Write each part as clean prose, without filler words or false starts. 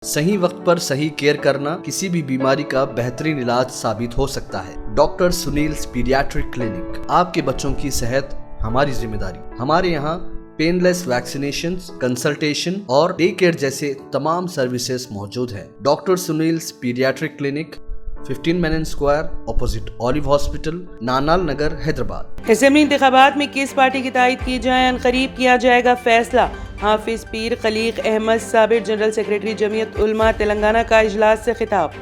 सही वक्त पर सही केयर करना किसी भी बीमारी का बेहतरीन इलाज साबित हो सकता है। डॉक्टर सुनील पीडियाट्रिक क्लिनिक, आपके बच्चों की सेहत हमारी जिम्मेदारी। हमारे यहाँ पेनलेस वैक्सीनेशन, कंसल्टेशन और डे केयर जैसे तमाम सर्विसेज मौजूद हैं। Doctor Sunil paediatric clinic, 15 Menon square, opposite olive hospital, Nanal Nagar, Hyderabad. Assembly इंतखाबात में किस पार्टी की तायद की जाए, अनकरीब किया जाएगा फैसला। हाफिज पीर खलीक अहमद, साबिर जनरल सेक्रेटरी जमीयत उलमा तेलंगाना का इजलास से खिताब।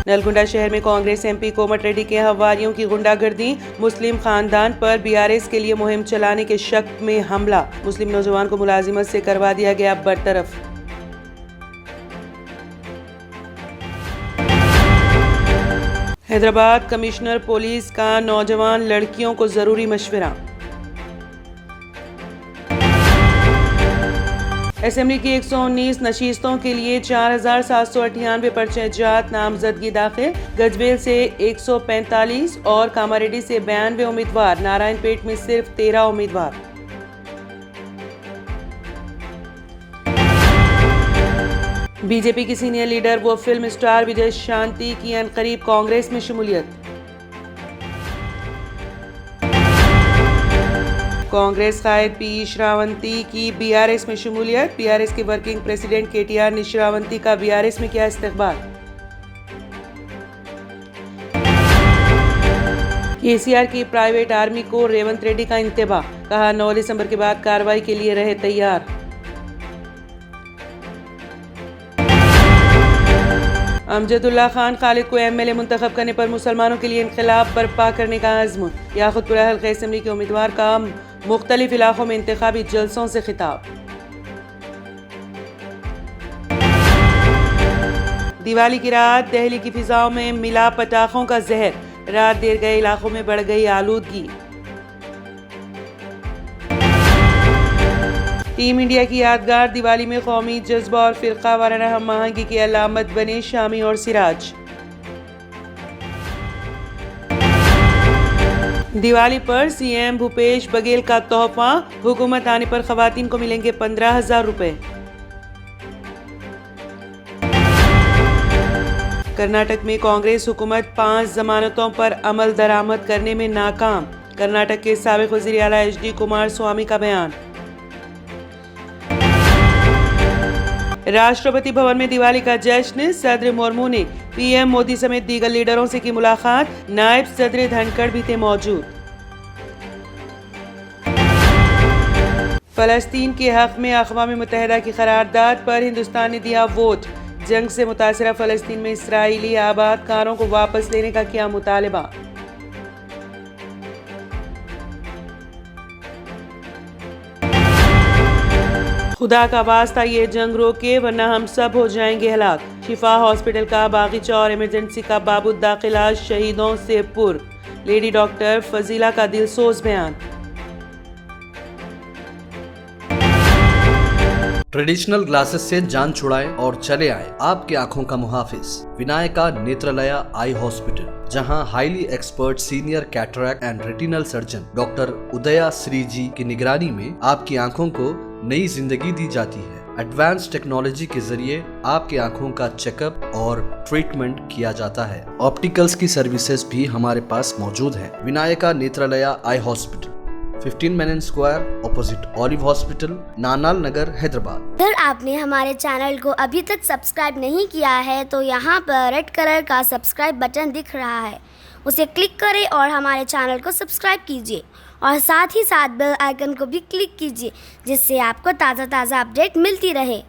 नलगुंडा शहर में कांग्रेस एमपी कोमट रेड्डी के हवारियों की गुंडागर्दी, मुस्लिम खानदान पर बीआरएस के लिए मुहिम चलाने के शक में हमला, मुस्लिम नौजवान को मुलाजिमत से करवा दिया गया बरतरफ। हैदराबाद कमिश्नर पुलिस का नौजवान लड़कियों को जरूरी मशवरा। असेंबली की 119 नशीस्तों के लिए 4798 पर्चे जात नामजदगी दाखिल। गजवेल से 145 और कामारेड्डी से 92 उम्मीदवार, नारायणपेट में सिर्फ 13 उम्मीदवार। बीजेपी की सीनियर लीडर व फिल्म स्टार विजय शांति की अनकरीब कांग्रेस में शमूलियत। कांग्रेस कायद पी श्रावंती की बीआरएस में शमूलियत। बीआरएस के वर्किंग प्रेसिडेंट केटीआर ने श्रावंती का बीआरएस में किया इस्तकबाल। केसीआर की प्राइवेट आर्मी को रेवंत रेड्डी का इंतबाह, कहा 9 दिसंबर के बाद कार्रवाई के लिए रहे तैयार। अमजदुल्ला खान खालिद को एमएलए मुंतखब करने पर मुसलमानों के लिए इनकलाब बर्पा करने का अज़्म। याकुतपुरा हल्का असेंबली के उम्मीदवार का मुख्तलिफ इलाकों में इंतखाबी जलसों से खिताब। दिवाली की रात दिल्ली की फिजाओं में मिला पटाखों का जहर, रात देर गए इलाकों में बढ़ गई आलूदगी। टीम इंडिया की यादगार दिवाली में कौमी जज्बा और फिरका वाराना हम आहंगी की अलामत बने शामी और सिराज। दिवाली पर सीएम भूपेश बघेल का तोहफा, हुकूमत आने पर खवातीन को मिलेंगे 15,000 रुपए। कर्नाटक में कांग्रेस हुकूमत 5 जमानतों पर अमल दरामद करने में नाकाम, कर्नाटक के साबिक वज़ीर आला एचडी कुमार स्वामी का बयान। राष्ट्रपति भवन में दिवाली का जश्न, सदर मुर्मू ने पीएम मोदी समेत दीगर लीडरों से की मुलाकात, नायब सदर धनखड़ भी थे मौजूद। फलस्तीन के हक में अक़वाम मुत्तहिदा की करारदाद पर हिंदुस्तान ने दिया वोट, जंग से मुतासरा फलस्तीन में इसराइली आबादकारों को वापस लेने का किया मुतालबा। खुदा का वास्ता ये जंग रोके वरना हम सब हो जाएंगे हलाक। शिफा हॉस्पिटल का बागीचा और इमरजेंसी का बाबूद दाखिला शहीदों से पुर, लेडी डॉक्टर फजीला का दिलसोज बयान। ट्रेडिशनल ग्लासेस से जान छुड़ाएं और चले आए आपकी आंखों का मुहाफिज, विनायका नेत्रालया आई हॉस्पिटल, जहां highly expert senior cataract and retinal surgeon doctor उदया श्री जी की निगरानी में आपकी आंखों को नई जिंदगी दी जाती है। एडवांस टेक्नोलॉजी के जरिए आपकी आंखों का चेकअप और ट्रीटमेंट किया जाता है। ऑप्टिकल्स की सर्विसेज भी हमारे पास मौजूद है। Vinayaka Netralaya eye hospital, 15 Menon square, opposite olive hospital, Nanal Nagar, Hyderabad. अगर आपने हमारे चैनल को अभी तक सब्सक्राइब नहीं किया है तो यहाँ पर रेड कलर का सब्सक्राइब बटन दिख रहा है, उसे क्लिक करें और हमारे चैनल को सब्सक्राइब कीजिए और साथ ही साथ बेल आइकन को भी क्लिक कीजिए, जिससे आपको ताज़ा अपडेट मिलती रहे।